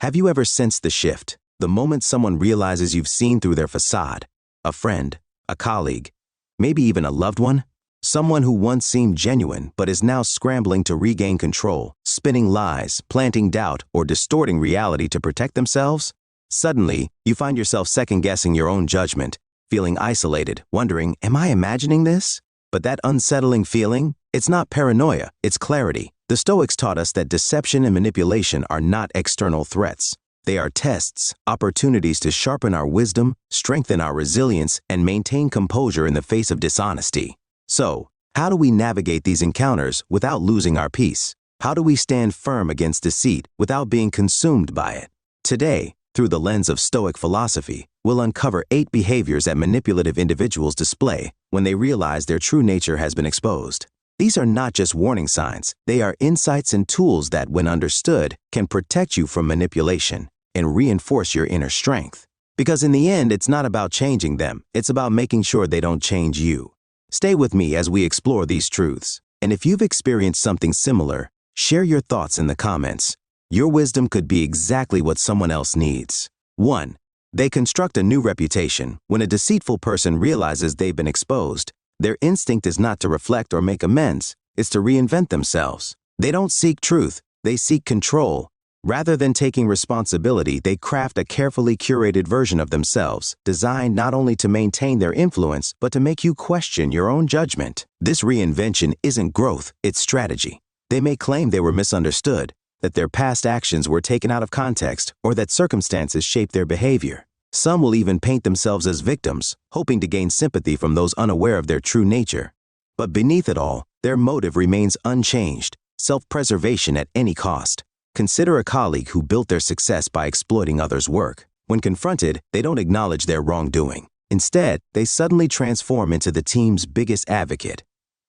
Have you ever sensed the shift, the moment someone realizes you've seen through their facade? A friend, a colleague, maybe even a loved one? Someone who once seemed genuine but is now scrambling to regain control, spinning lies, planting doubt, or distorting reality to protect themselves? Suddenly, you find yourself second-guessing your own judgment, feeling isolated, wondering, am I imagining this? But that unsettling feeling, it's not paranoia, it's clarity. The Stoics taught us that deception and manipulation are not external threats. They are tests, opportunities to sharpen our wisdom, strengthen our resilience, and maintain composure in the face of dishonesty. So, how do we navigate these encounters without losing our peace? How do we stand firm against deceit without being consumed by it? Today, through the lens of Stoic philosophy, we'll uncover 8 behaviors that manipulative individuals display when they realize their true nature has been exposed. These are not just warning signs, they are insights and tools that, when understood, can protect you from manipulation and reinforce your inner strength. Because in the end, it's not about changing them, it's about making sure they don't change you. Stay with me as we explore these truths. And if you've experienced something similar, share your thoughts in the comments. Your wisdom could be exactly what someone else needs. 1. They construct a new reputation. When a deceitful person realizes they've been exposed, their instinct is not to reflect or make amends, it's to reinvent themselves. They don't seek truth, they seek control. Rather than taking responsibility, they craft a carefully curated version of themselves, designed not only to maintain their influence, but to make you question your own judgment. This reinvention isn't growth, it's strategy. They may claim they were misunderstood, that their past actions were taken out of context, or that circumstances shaped their behavior. Some will even paint themselves as victims, hoping to gain sympathy from those unaware of their true nature. But beneath it all, their motive remains unchanged, self-preservation at any cost. Consider a colleague who built their success by exploiting others' work. When confronted, they don't acknowledge their wrongdoing. Instead, they suddenly transform into the team's biggest advocate,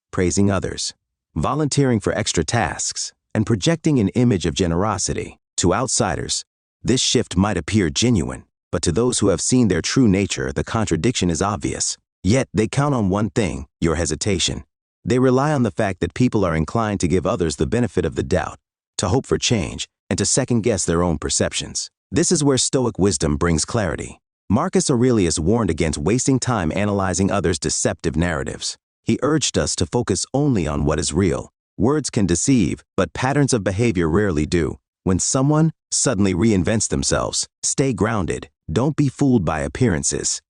praising others, volunteering for extra tasks, and projecting an image of generosity. To outsiders, this shift might appear genuine. But to those who have seen their true nature, the contradiction is obvious. Yet they count on one thing, your hesitation. They rely on the fact that people are inclined to give others the benefit of the doubt, to hope for change, and to second-guess their own perceptions. This is where Stoic wisdom brings clarity. Marcus Aurelius warned against wasting time analyzing others' deceptive narratives. He urged us to focus only on what is real. Words can deceive, but patterns of behavior rarely do. When someone suddenly reinvents themselves, stay grounded. Don't be fooled by appearances.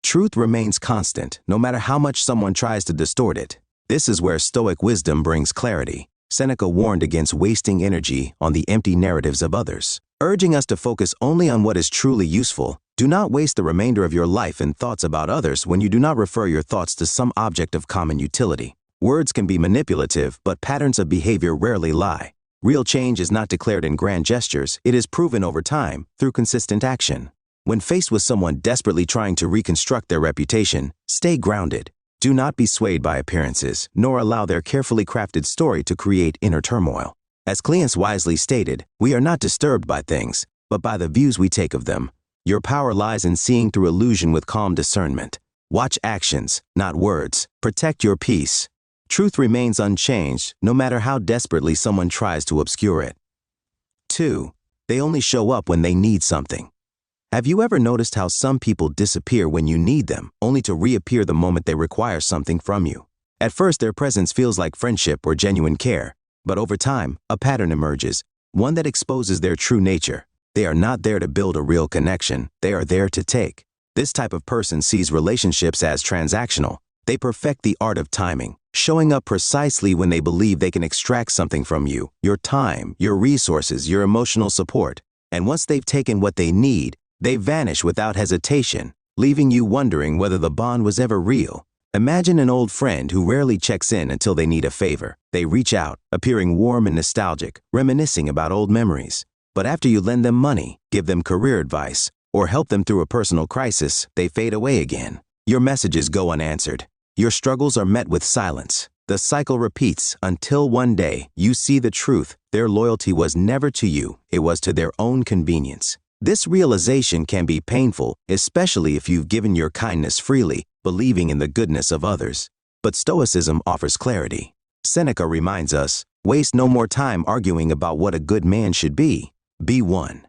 Truth remains constant, no matter how much someone tries to distort it. This is where Stoic wisdom brings clarity. Seneca warned against wasting energy on the empty narratives of others, urging us to focus only on what is truly useful. Do not waste the remainder of your life in thoughts about others when you do not refer your thoughts to some object of common utility. Words can be manipulative, but patterns of behavior rarely lie. Real change is not declared in grand gestures, it is proven over time through consistent action. When faced with someone desperately trying to reconstruct their reputation, stay grounded. Do not be swayed by appearances, nor allow their carefully crafted story to create inner turmoil. As Cleanthes wisely stated, we are not disturbed by things, but by the views we take of them. Your power lies in seeing through illusion with calm discernment. Watch actions, not words. Protect your peace. Truth remains unchanged, no matter how desperately someone tries to obscure it. 2. They only show up when they need something. Have you ever noticed how some people disappear when you need them, only to reappear the moment they require something from you? At first, their presence feels like friendship or genuine care, but over time, a pattern emerges, one that exposes their true nature. They are not there to build a real connection, they are there to take. This type of person sees relationships as transactional. They perfect the art of timing, showing up precisely when they believe they can extract something from you, your time, your resources, your emotional support. And once they've taken what they need, they vanish without hesitation, leaving you wondering whether the bond was ever real. Imagine an old friend who rarely checks in until they need a favor. They reach out, appearing warm and nostalgic, reminiscing about old memories. But after you lend them money, give them career advice, or help them through a personal crisis, they fade away again. Your messages go unanswered. Your struggles are met with silence. The cycle repeats until one day you see the truth. Their loyalty was never to you, it was to their own convenience. This realization can be painful, especially if you've given your kindness freely, believing in the goodness of others. But Stoicism offers clarity. Seneca reminds us, waste no more time arguing about what a good man should be. Be one.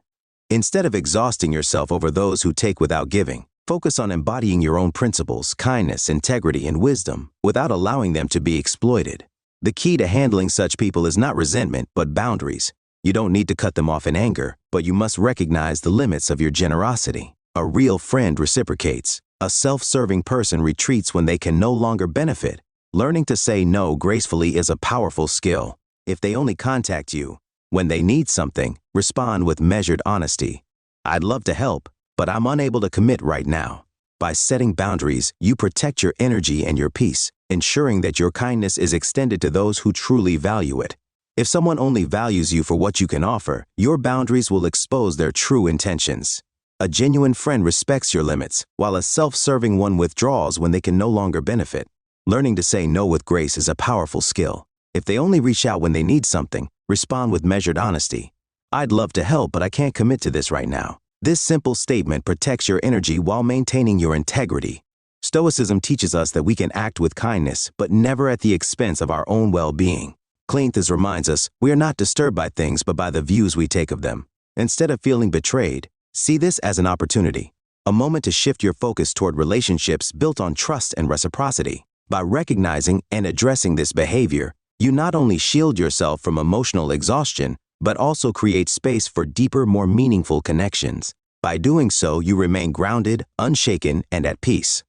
Instead of exhausting yourself over those who take without giving, focus on embodying your own principles, kindness, integrity, and wisdom without allowing them to be exploited. The key to handling such people is not resentment, but boundaries. You don't need to cut them off in anger, but you must recognize the limits of your generosity. A real friend reciprocates. A self-serving person retreats when they can no longer benefit. Learning to say no gracefully is a powerful skill. If they only contact you when they need something, respond with measured honesty. I'd love to help, but I'm unable to commit right now. By setting boundaries, you protect your energy and your peace, ensuring that your kindness is extended to those who truly value it. If someone only values you for what you can offer, your boundaries will expose their true intentions. A genuine friend respects your limits, while a self-serving one withdraws when they can no longer benefit. Learning to say no with grace is a powerful skill. If they only reach out when they need something, respond with measured honesty. I'd love to help, but I can't commit to this right now. This simple statement protects your energy while maintaining your integrity. Stoicism teaches us that we can act with kindness, but never at the expense of our own well-being. Epictetus reminds us, we are not disturbed by things but by the views we take of them. Instead of feeling betrayed, see this as an opportunity, a moment to shift your focus toward relationships built on trust and reciprocity. By recognizing and addressing this behavior, you not only shield yourself from emotional exhaustion, but also create space for deeper, more meaningful connections. By doing so, you remain grounded, unshaken, and at peace.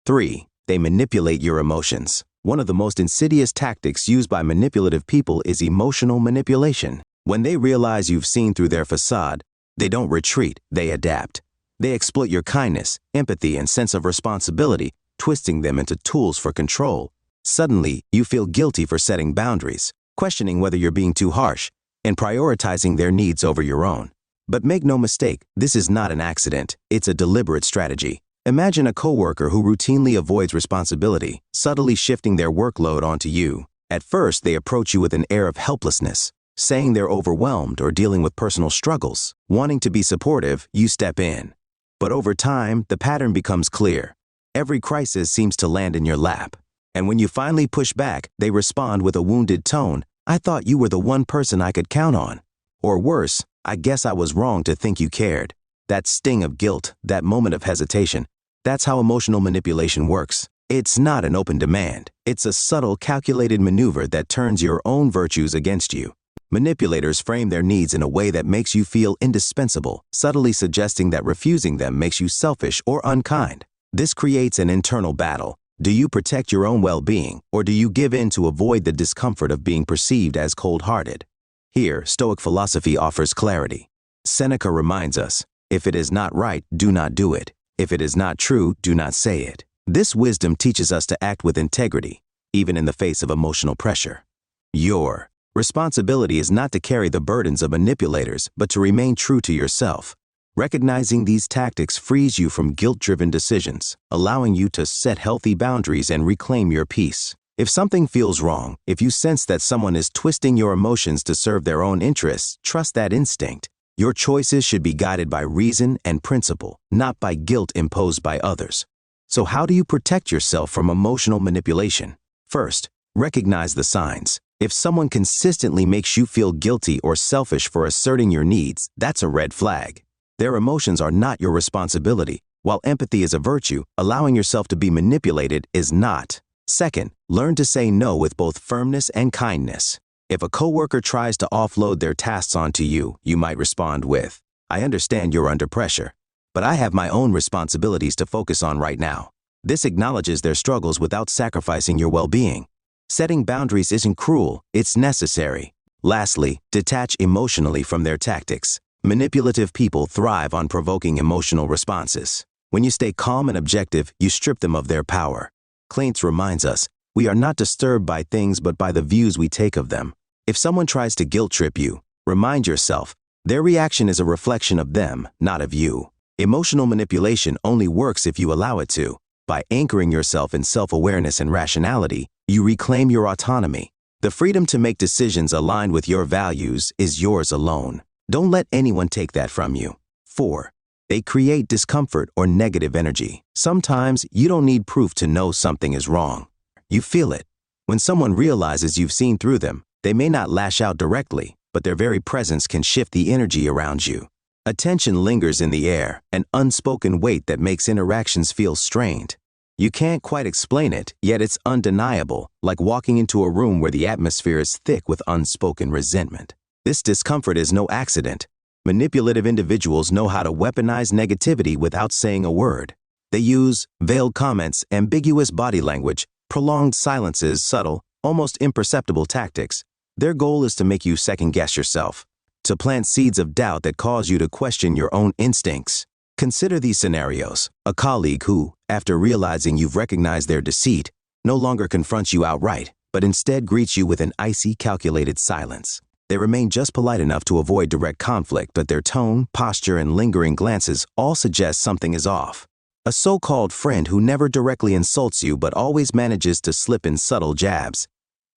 3. They manipulate your emotions. One of the most insidious tactics used by manipulative people is emotional manipulation. When they realize you've seen through their facade, they don't retreat, they adapt. They exploit your kindness, empathy, and sense of responsibility, twisting them into tools for control. Suddenly, you feel guilty for setting boundaries, questioning whether you're being too harsh, and prioritizing their needs over your own. But make no mistake, this is not an accident, it's a deliberate strategy. Imagine a coworker who routinely avoids responsibility, subtly shifting their workload onto you. At first, they approach you with an air of helplessness, saying they're overwhelmed or dealing with personal struggles. Wanting to be supportive, you step in. But over time, the pattern becomes clear. Every crisis seems to land in your lap. And when you finally push back, they respond with a wounded tone. I thought you were the one person I could count on. Or worse, I guess I was wrong to think you cared. That sting of guilt, that moment of hesitation, that's how emotional manipulation works. It's not an open demand. It's a subtle, calculated maneuver that turns your own virtues against you. Manipulators frame their needs in a way that makes you feel indispensable, subtly suggesting that refusing them makes you selfish or unkind. This creates an internal battle. Do you protect your own well-being, or do you give in to avoid the discomfort of being perceived as cold-hearted? Here, Stoic philosophy offers clarity. Seneca reminds us, if it is not right, do not do it. If it is not true, do not say it. This wisdom teaches us to act with integrity, even in the face of emotional pressure. Your responsibility is not to carry the burdens of manipulators, but to remain true to yourself. Recognizing these tactics frees you from guilt-driven decisions, allowing you to set healthy boundaries and reclaim your peace. If something feels wrong, if you sense that someone is twisting your emotions to serve their own interests, trust that instinct. Your choices should be guided by reason and principle, not by guilt imposed by others. So how do you protect yourself from emotional manipulation? First, recognize the signs. If someone consistently makes you feel guilty or selfish for asserting your needs, that's a red flag. Their emotions are not your responsibility. While empathy is a virtue, allowing yourself to be manipulated is not. Second, learn to say no with both firmness and kindness. If a coworker tries to offload their tasks onto you, you might respond with, I understand you're under pressure, but I have my own responsibilities to focus on right now. This acknowledges their struggles without sacrificing your well-being. Setting boundaries isn't cruel, it's necessary. Lastly, detach emotionally from their tactics. Manipulative people thrive on provoking emotional responses. When you stay calm and objective, you strip them of their power. Epictetus reminds us, we are not disturbed by things but by the views we take of them. If someone tries to guilt-trip you, remind yourself, their reaction is a reflection of them, not of you. Emotional manipulation only works if you allow it to. By anchoring yourself in self-awareness and rationality, you reclaim your autonomy. The freedom to make decisions aligned with your values is yours alone. Don't let anyone take that from you. 4. They create discomfort or negative energy. Sometimes you don't need proof to know something is wrong. You feel it. When someone realizes you've seen through them, they may not lash out directly, but their very presence can shift the energy around you. A tension lingers in the air, an unspoken weight that makes interactions feel strained. You can't quite explain it, yet it's undeniable, like walking into a room where the atmosphere is thick with unspoken resentment. This discomfort is no accident. Manipulative individuals know how to weaponize negativity without saying a word. They use veiled comments, ambiguous body language, prolonged silences, subtle, almost imperceptible tactics. Their goal is to make you second-guess yourself, to plant seeds of doubt that cause you to question your own instincts. Consider these scenarios. A colleague who, after realizing you've recognized their deceit, no longer confronts you outright, but instead greets you with an icy, calculated silence. They remain just polite enough to avoid direct conflict, but their tone, posture, and lingering glances all suggest something is off. A so-called friend who never directly insults you but always manages to slip in subtle jabs.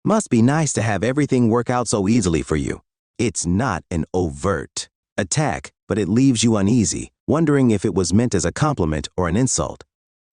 Must be nice to have everything work out so easily for you. It's not an overt attack, but it leaves you uneasy, wondering if it was meant as a compliment or an insult.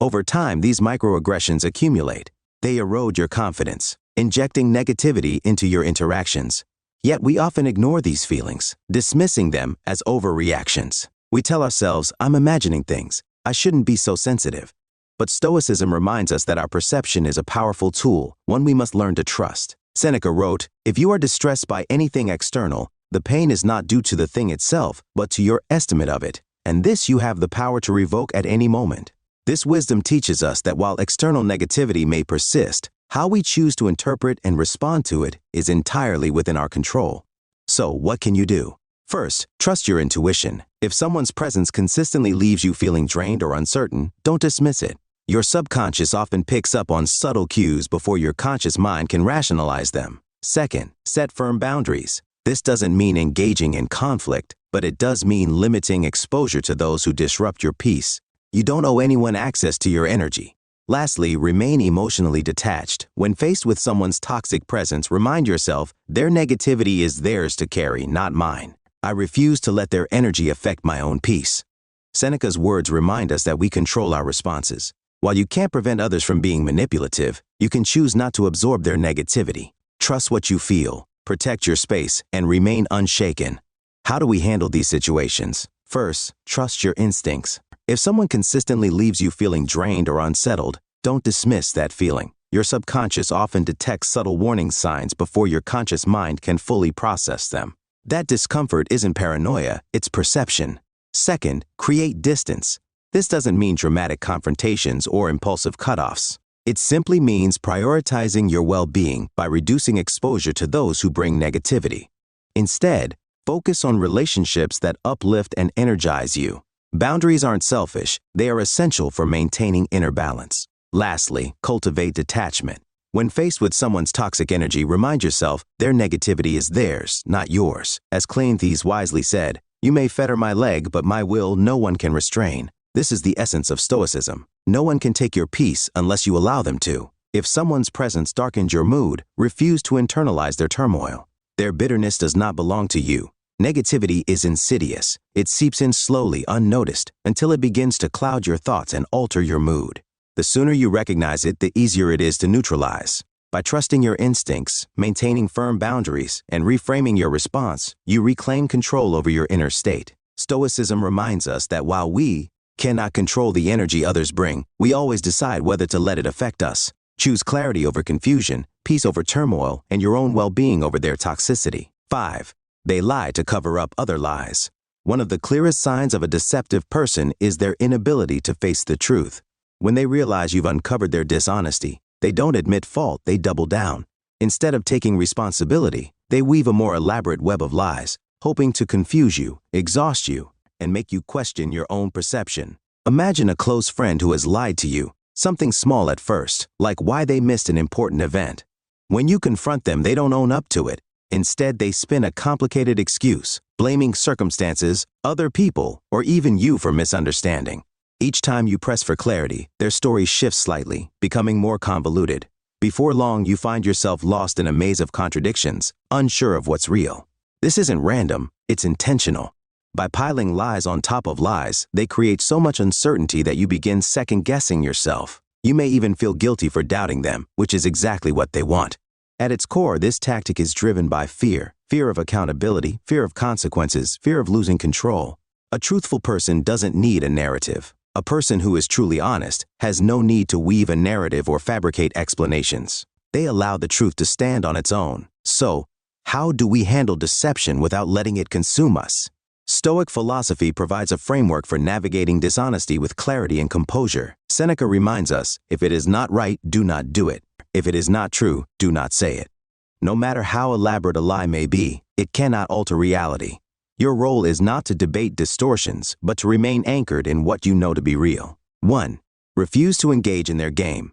Over time, these microaggressions accumulate. They erode your confidence, injecting negativity into your interactions. Yet we often ignore these feelings, dismissing them as overreactions. We tell ourselves, I'm imagining things. I shouldn't be so sensitive. But Stoicism reminds us that our perception is a powerful tool, one we must learn to trust. Seneca wrote, "If you are distressed by anything external, the pain is not due to the thing itself, but to your estimate of it, and this you have the power to revoke at any moment." This wisdom teaches us that while external negativity may persist, how we choose to interpret and respond to it is entirely within our control. So, what can you do? First, trust your intuition. If someone's presence consistently leaves you feeling drained or uncertain, don't dismiss it. Your subconscious often picks up on subtle cues before your conscious mind can rationalize them. Second, set firm boundaries. This doesn't mean engaging in conflict, but it does mean limiting exposure to those who disrupt your peace. You don't owe anyone access to your energy. Lastly, remain emotionally detached. When faced with someone's toxic presence, remind yourself their negativity is theirs to carry, not mine. I refuse to let their energy affect my own peace. Seneca's words remind us that we control our responses. While you can't prevent others from being manipulative, you can choose not to absorb their negativity. Trust what you feel, protect your space, and remain unshaken. How do we handle these situations? First, trust your instincts. If someone consistently leaves you feeling drained or unsettled, don't dismiss that feeling. Your subconscious often detects subtle warning signs before your conscious mind can fully process them. That discomfort isn't paranoia, it's perception. Second, create distance. This doesn't mean dramatic confrontations or impulsive cutoffs. It simply means prioritizing your well-being by reducing exposure to those who bring negativity. Instead, focus on relationships that uplift and energize you. Boundaries aren't selfish, they are essential for maintaining inner balance. Lastly, cultivate detachment. When faced with someone's toxic energy, remind yourself their negativity is theirs, not yours. As Cleanthes wisely said, "You may fetter my leg, but my will no one can restrain." This is the essence of Stoicism. No one can take your peace unless you allow them to. If someone's presence darkens your mood, refuse to internalize their turmoil. Their bitterness does not belong to you. Negativity is insidious. It seeps in slowly, unnoticed, until it begins to cloud your thoughts and alter your mood. The sooner you recognize it, the easier it is to neutralize. By trusting your instincts, maintaining firm boundaries, and reframing your response, you reclaim control over your inner state. Stoicism reminds us that while we cannot control the energy others bring, we always decide whether to let it affect us. Choose clarity over confusion, peace over turmoil, and your own well-being over their toxicity. 5. They lie to cover up other lies. One of the clearest signs of a deceptive person is their inability to face the truth. When they realize you've uncovered their dishonesty, they don't admit fault, they double down. Instead of taking responsibility, they weave a more elaborate web of lies, hoping to confuse you, exhaust you, and make you question your own perception. Imagine a close friend who has lied to you, something small at first, like why they missed an important event. When you confront them, they don't own up to it. Instead, they spin a complicated excuse, blaming circumstances, other people, or even you for misunderstanding. Each time you press for clarity, their story shifts slightly, becoming more convoluted. Before long, you find yourself lost in a maze of contradictions, unsure of what's real. This isn't random, it's intentional. By piling lies on top of lies, they create so much uncertainty that you begin second-guessing yourself. You may even feel guilty for doubting them, which is exactly what they want. At its core, this tactic is driven by fear. Fear of accountability, fear of consequences, fear of losing control. A truthful person doesn't need a narrative. A person who is truly honest has no need to weave a narrative or fabricate explanations. They allow the truth to stand on its own. So, how do we handle deception without letting it consume us? Stoic philosophy provides a framework for navigating dishonesty with clarity and composure. Seneca reminds us, if it is not right, do not do it. If it is not true, do not say it. No matter how elaborate a lie may be, it cannot alter reality. Your role is not to debate distortions, but to remain anchored in what you know to be real. 1. Refuse to engage in their game.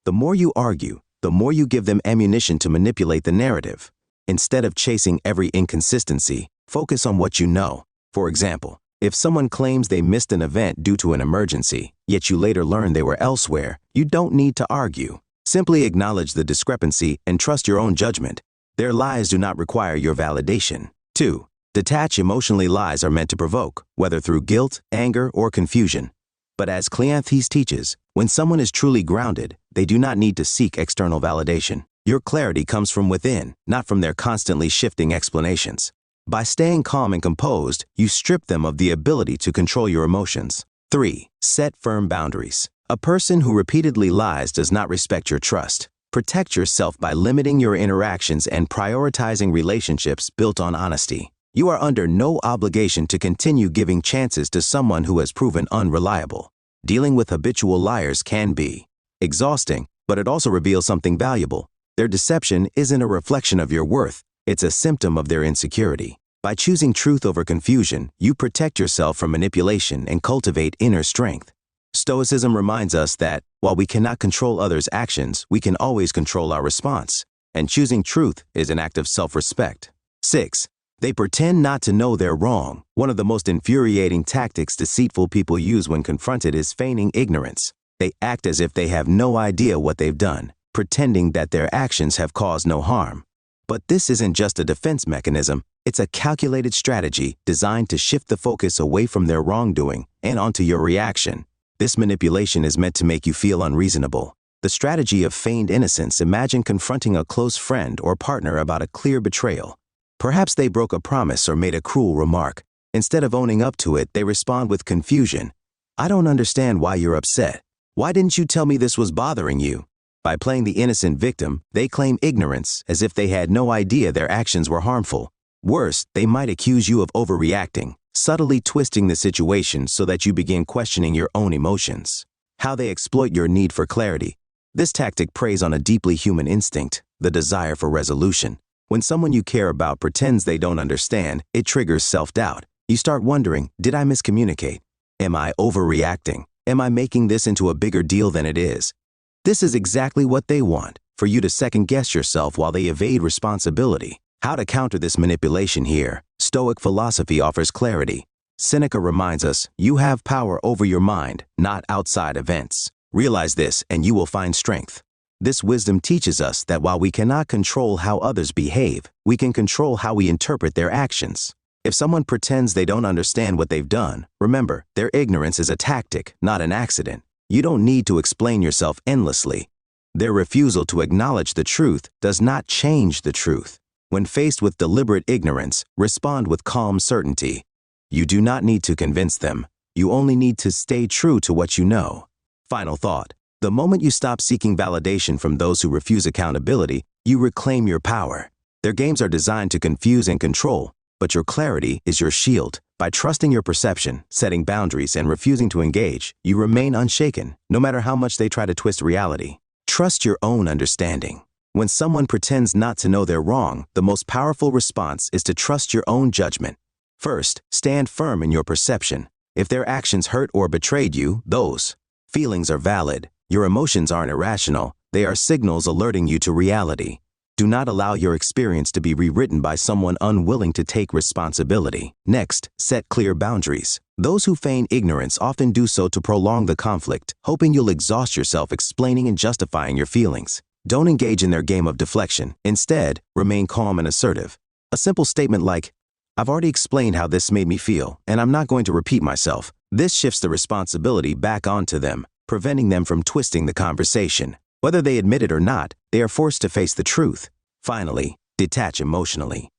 The more you argue, the more you give them ammunition to manipulate the narrative. Instead of chasing every inconsistency, focus on what you know. For example, if someone claims they missed an event due to an emergency, yet you later learn they were elsewhere, you don't need to argue. Simply acknowledge the discrepancy and trust your own judgment. Their lies do not require your validation. 2. Detach emotionally. Lies are meant to provoke, whether through guilt, anger, or confusion. But as Cleanthes teaches, when someone is truly grounded, they do not need to seek external validation. Your clarity comes from within, not from their constantly shifting explanations. By staying calm and composed, you strip them of the ability to control your emotions. 3. Set firm boundaries. A person who repeatedly lies does not respect your trust. Protect yourself by limiting your interactions and prioritizing relationships built on honesty. You are under no obligation to continue giving chances to someone who has proven unreliable. Dealing with habitual liars can be exhausting, but it also reveals something valuable. Their deception isn't a reflection of your worth, it's a symptom of their insecurity. By choosing truth over confusion, you protect yourself from manipulation and cultivate inner strength. Stoicism reminds us that, while we cannot control others' actions, we can always control our response. And choosing truth is an act of self-respect. 6. They pretend not to know they're wrong. One of the most infuriating tactics deceitful people use when confronted is feigning ignorance. They act as if they have no idea what they've done, pretending that their actions have caused no harm. But this isn't just a defense mechanism, it's a calculated strategy designed to shift the focus away from their wrongdoing and onto your reaction. This manipulation is meant to make you feel unreasonable. The strategy of feigned innocence: imagine confronting a close friend or partner about a clear betrayal. Perhaps they broke a promise or made a cruel remark. Instead of owning up to it, they respond with confusion. "I don't understand why you're upset. Why didn't you tell me this was bothering you?" By playing the innocent victim, they claim ignorance as if they had no idea their actions were harmful. Worse, they might accuse you of overreacting, subtly twisting the situation so that you begin questioning your own emotions. How they exploit your need for clarity. This tactic preys on a deeply human instinct, the desire for resolution. When someone you care about pretends they don't understand, it triggers self-doubt. You start wondering, did I miscommunicate? Am I overreacting? Am I making this into a bigger deal than it is? This is exactly what they want, for you to second-guess yourself while they evade responsibility. How to counter this manipulation here? Stoic philosophy offers clarity. Seneca reminds us, you have power over your mind, not outside events. Realize this and you will find strength. This wisdom teaches us that while we cannot control how others behave, we can control how we interpret their actions. If someone pretends they don't understand what they've done, remember, their ignorance is a tactic, not an accident. You don't need to explain yourself endlessly. Their refusal to acknowledge the truth does not change the truth. When faced with deliberate ignorance, respond with calm certainty. You do not need to convince them. You only need to stay true to what you know. Final thought. The moment you stop seeking validation from those who refuse accountability, you reclaim your power. Their games are designed to confuse and control, but your clarity is your shield. By trusting your perception, setting boundaries, and refusing to engage, you remain unshaken, no matter how much they try to twist reality. Trust your own understanding. When someone pretends not to know they're wrong, the most powerful response is to trust your own judgment. First, stand firm in your perception. If their actions hurt or betrayed you, those feelings are valid. Your emotions aren't irrational. They are signals alerting you to reality. Do not allow your experience to be rewritten by someone unwilling to take responsibility. Next, set clear boundaries. Those who feign ignorance often do so to prolong the conflict, hoping you'll exhaust yourself explaining and justifying your feelings. Don't engage in their game of deflection. Instead, remain calm and assertive. A simple statement like, "I've already explained how this made me feel, and I'm not going to repeat myself." This shifts the responsibility back onto them, preventing them from twisting the conversation. Whether they admit it or not, they are forced to face the truth. Finally, detach emotionally.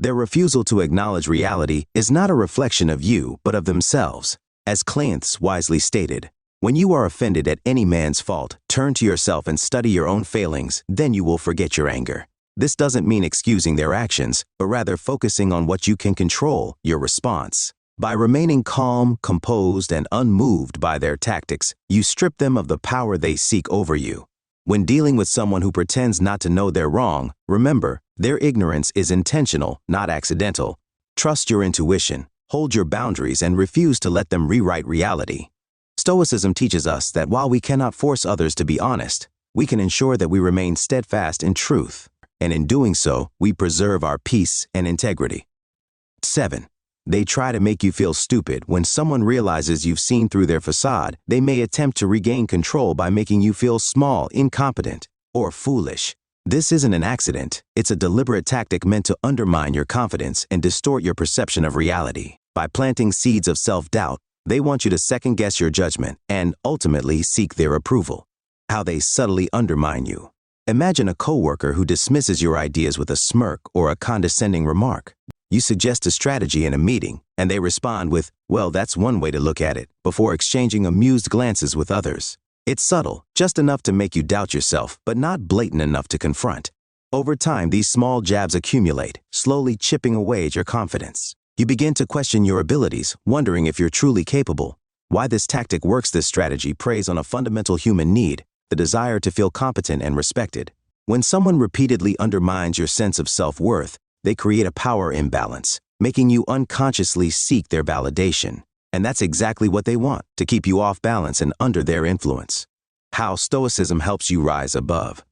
Their refusal to acknowledge reality is not a reflection of you, but of themselves. As Cleanthes wisely stated, when you are offended at any man's fault, turn to yourself and study your own failings, then you will forget your anger. This doesn't mean excusing their actions, but rather focusing on what you can control, your response. By remaining calm, composed, and unmoved by their tactics, you strip them of the power they seek over you. When dealing with someone who pretends not to know they're wrong, remember, their ignorance is intentional, not accidental. Trust your intuition, hold your boundaries, and refuse to let them rewrite reality. Stoicism teaches us that while we cannot force others to be honest, we can ensure that we remain steadfast in truth, and in doing so, we preserve our peace and integrity. 7. They try to make you feel stupid. When someone realizes you've seen through their facade, they may attempt to regain control by making you feel small, incompetent, or foolish. This isn't an accident. It's a deliberate tactic meant to undermine your confidence and distort your perception of reality. By planting seeds of self-doubt, they want you to second-guess your judgment and, ultimately, seek their approval. How they subtly undermine you. Imagine a coworker who dismisses your ideas with a smirk or a condescending remark. You suggest a strategy in a meeting, and they respond with, "Well, that's one way to look at it," before exchanging amused glances with others. It's subtle, just enough to make you doubt yourself, but not blatant enough to confront. Over time, these small jabs accumulate, slowly chipping away at your confidence. You begin to question your abilities, wondering if you're truly capable. Why this tactic works. This strategy preys on a fundamental human need, the desire to feel competent and respected. When someone repeatedly undermines your sense of self-worth, they create a power imbalance, making you unconsciously seek their validation. And that's exactly what they want, to keep you off balance and under their influence. How Stoicism helps you rise above.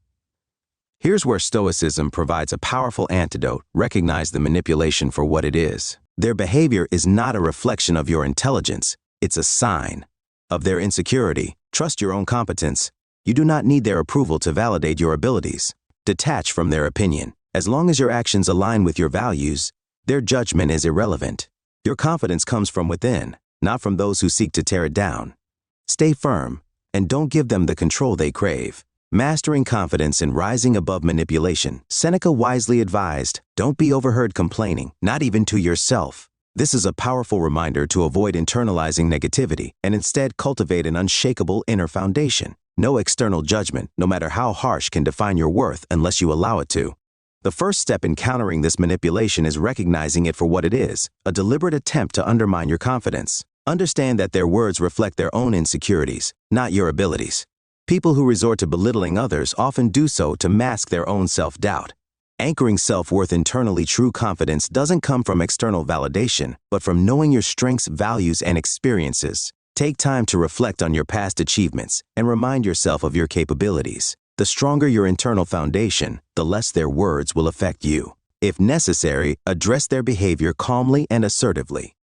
Here's where Stoicism provides a powerful antidote. Recognize the manipulation for what it is. Their behavior is not a reflection of your intelligence, it's a sign of their insecurity. Trust your own competence. You do not need their approval to validate your abilities. Detach from their opinion. As long as your actions align with your values, their judgment is irrelevant. Your confidence comes from within, not from those who seek to tear it down. Stay firm, and don't give them the control they crave. Mastering confidence and rising above manipulation. Seneca wisely advised, don't be overheard complaining, not even to yourself. This is a powerful reminder to avoid internalizing negativity and instead cultivate an unshakable inner foundation. No external judgment, no matter how harsh, can define your worth unless you allow it to. The first step in countering this manipulation is recognizing it for what it is, a deliberate attempt to undermine your confidence. Understand that their words reflect their own insecurities, not your abilities. People who resort to belittling others often do so to mask their own self-doubt. Anchoring self-worth internally. True confidence doesn't come from external validation, but from knowing your strengths, values, and experiences. Take time to reflect on your past achievements and remind yourself of your capabilities. The stronger your internal foundation, the less their words will affect you. If necessary, address their behavior calmly and assertively.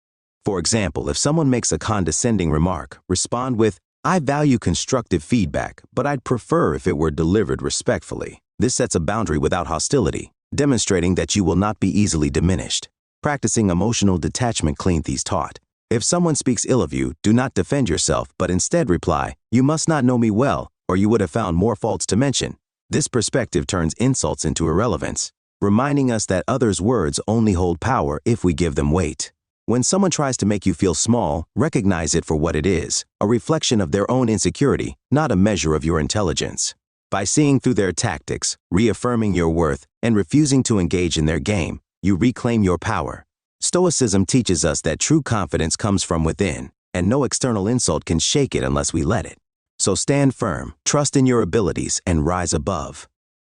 For example, if someone makes a condescending remark, respond with, "I value constructive feedback, but I'd prefer if it were delivered respectfully." This sets a boundary without hostility, demonstrating that you will not be easily diminished. Practicing emotional detachment. Cleanthes taught, if someone speaks ill of you, do not defend yourself, but instead reply, "You must not know me well, or you would have found more faults to mention." This perspective turns insults into irrelevance, reminding us that others' words only hold power if we give them weight. When someone tries to make you feel small, recognize it for what it is, a reflection of their own insecurity, not a measure of your intelligence. By seeing through their tactics, reaffirming your worth, and refusing to engage in their game, you reclaim your power. Stoicism teaches us that true confidence comes from within, and no external insult can shake it unless we let it. So stand firm, trust in your abilities, and rise above.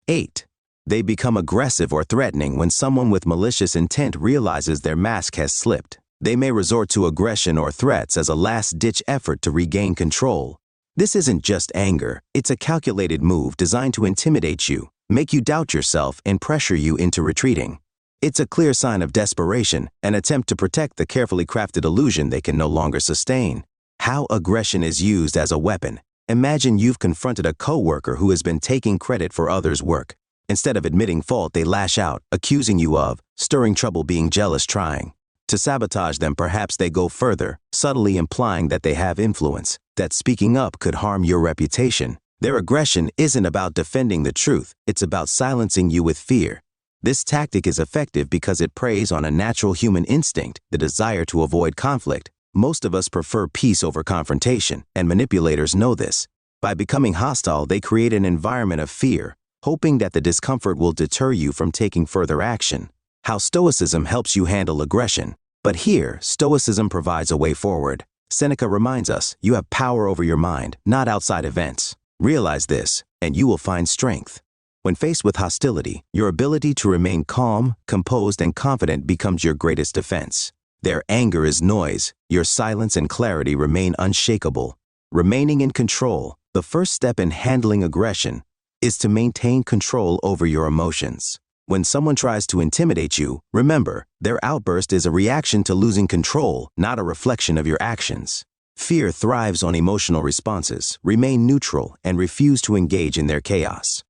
8. They become aggressive or threatening. When someone with malicious intent realizes their mask has slipped, they may resort to aggression or threats as a last-ditch effort to regain control. This isn't just anger, it's a calculated move designed to intimidate you, make you doubt yourself, and pressure you into retreating. It's a clear sign of desperation, an attempt to protect the carefully crafted illusion they can no longer sustain. How aggression is used as a weapon. Imagine you've confronted a coworker who has been taking credit for others' work. Instead of admitting fault, they lash out, accusing you of stirring trouble, being jealous, trying to sabotage them. Perhaps they go further, subtly implying that they have influence, that speaking up could harm your reputation. Their aggression isn't about defending the truth, it's about silencing you with fear. This tactic is effective because it preys on a natural human instinct, the desire to avoid conflict. Most of us prefer peace over confrontation, and manipulators know this. By becoming hostile, they create an environment of fear, hoping that the discomfort will deter you from taking further action. How Stoicism helps you handle aggression. But here, Stoicism provides a way forward. Seneca reminds us, you have power over your mind, not outside events. Realize this, and you will find strength. When faced with hostility, your ability to remain calm, composed, and confident becomes your greatest defense. Their anger is noise, your silence and clarity remain unshakable. Remaining in control, the first step in handling aggression, is to maintain control over your emotions. When someone tries to intimidate you, remember, their outburst is a reaction to losing control, not a reflection of your actions. Fear thrives on emotional responses. Remain neutral and refuse to engage in their chaos.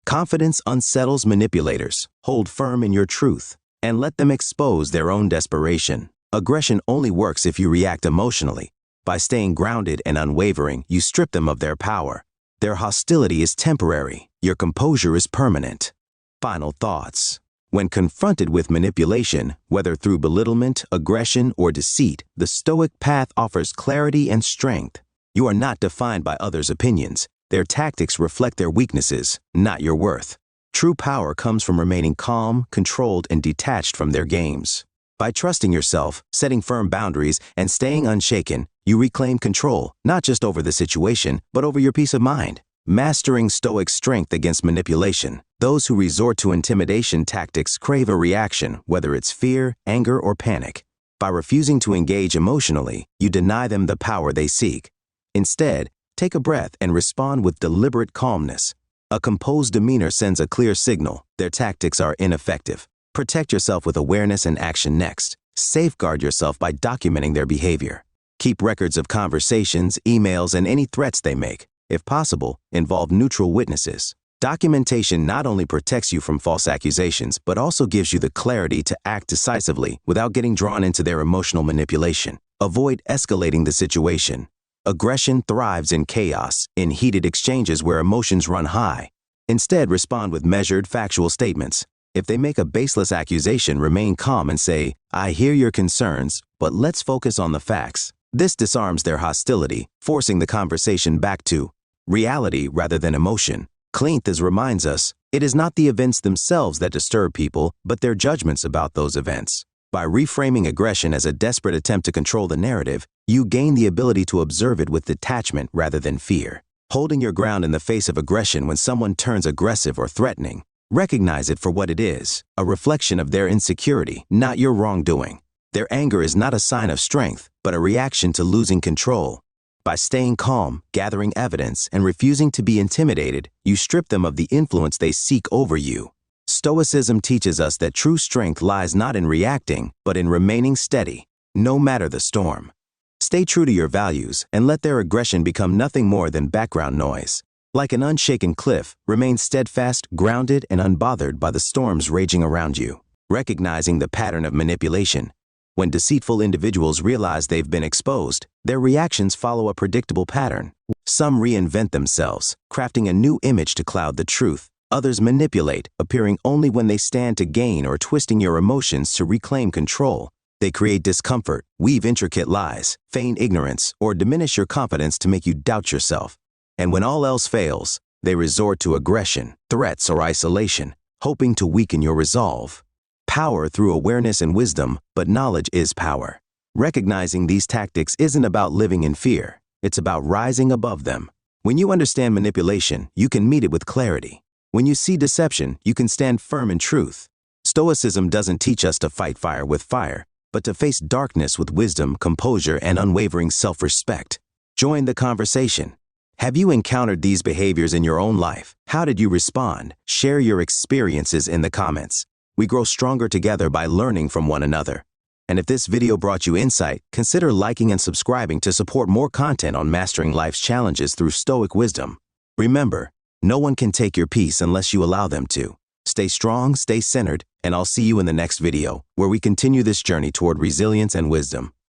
Confidence unsettles manipulators. Hold firm in your truth and let them expose their own desperation. Aggression only works if you react emotionally. By staying grounded and unwavering, you strip them of their power. Their hostility is temporary. Your composure is permanent. Final thoughts. When confronted with manipulation, whether through belittlement, aggression, or deceit, the Stoic path offers clarity and strength. You are not defined by others' opinions. Their tactics reflect their weaknesses, not your worth. True power comes from remaining calm, controlled, and detached from their games. By trusting yourself, setting firm boundaries, and staying unshaken, you reclaim control, not just over the situation, but over your peace of mind. Mastering Stoic strength against manipulation. Those who resort to intimidation tactics crave a reaction, whether it's fear, anger, or panic. By refusing to engage emotionally, you deny them the power they seek. Instead, take a breath and respond with deliberate calmness. A composed demeanor sends a clear signal. Their tactics are ineffective. Protect yourself with awareness and action next. Safeguard yourself by documenting their behavior. Keep records of conversations, emails, and any threats they make. If possible, involve neutral witnesses. Documentation not only protects you from false accusations, but also gives you the clarity to act decisively without getting drawn into their emotional manipulation. Avoid escalating the situation. Aggression thrives in chaos, in heated exchanges where emotions run high. Instead, respond with measured, factual statements. If they make a baseless accusation, remain calm and say, "I hear your concerns, but let's focus on the facts." This disarms their hostility, forcing the conversation back to reality rather than emotion. Cleanthes reminds us, it is not the events themselves that disturb people, but their judgments about those events. By reframing aggression as a desperate attempt to control the narrative, you gain the ability to observe it with detachment rather than fear. Holding your ground in the face of aggression when someone turns aggressive or threatening, recognize it for what it is, a reflection of their insecurity, not your wrongdoing. Their anger is not a sign of strength, but a reaction to losing control. By staying calm, gathering evidence, and refusing to be intimidated, you strip them of the influence they seek over you. Stoicism teaches us that true strength lies not in reacting, but in remaining steady, no matter the storm. Stay true to your values and let their aggression become nothing more than background noise. Like an unshaken cliff, remain steadfast, grounded, and unbothered by the storms raging around you. Recognizing the pattern of manipulation. When deceitful individuals realize they've been exposed, their reactions follow a predictable pattern. Some reinvent themselves, crafting a new image to cloud the truth. Others manipulate, appearing only when they stand to gain or twisting your emotions to reclaim control. They create discomfort, weave intricate lies, feign ignorance, or diminish your confidence to make you doubt yourself. And when all else fails, they resort to aggression, threats, or isolation, hoping to weaken your resolve. Power through awareness and wisdom, but knowledge is power. Recognizing these tactics isn't about living in fear. It's about rising above them. When you understand manipulation, you can meet it with clarity. When you see deception, you can stand firm in truth. Stoicism doesn't teach us to fight fire with fire, but to face darkness with wisdom, composure, and unwavering self-respect. Join the conversation. Have you encountered these behaviors in your own life? How did you respond? Share your experiences in the comments. We grow stronger together by learning from one another. And if this video brought you insight, consider liking and subscribing to support more content on mastering life's challenges through Stoic wisdom. Remember, no one can take your peace unless you allow them to. Stay strong, stay centered, and I'll see you in the next video, where we continue this journey toward resilience and wisdom.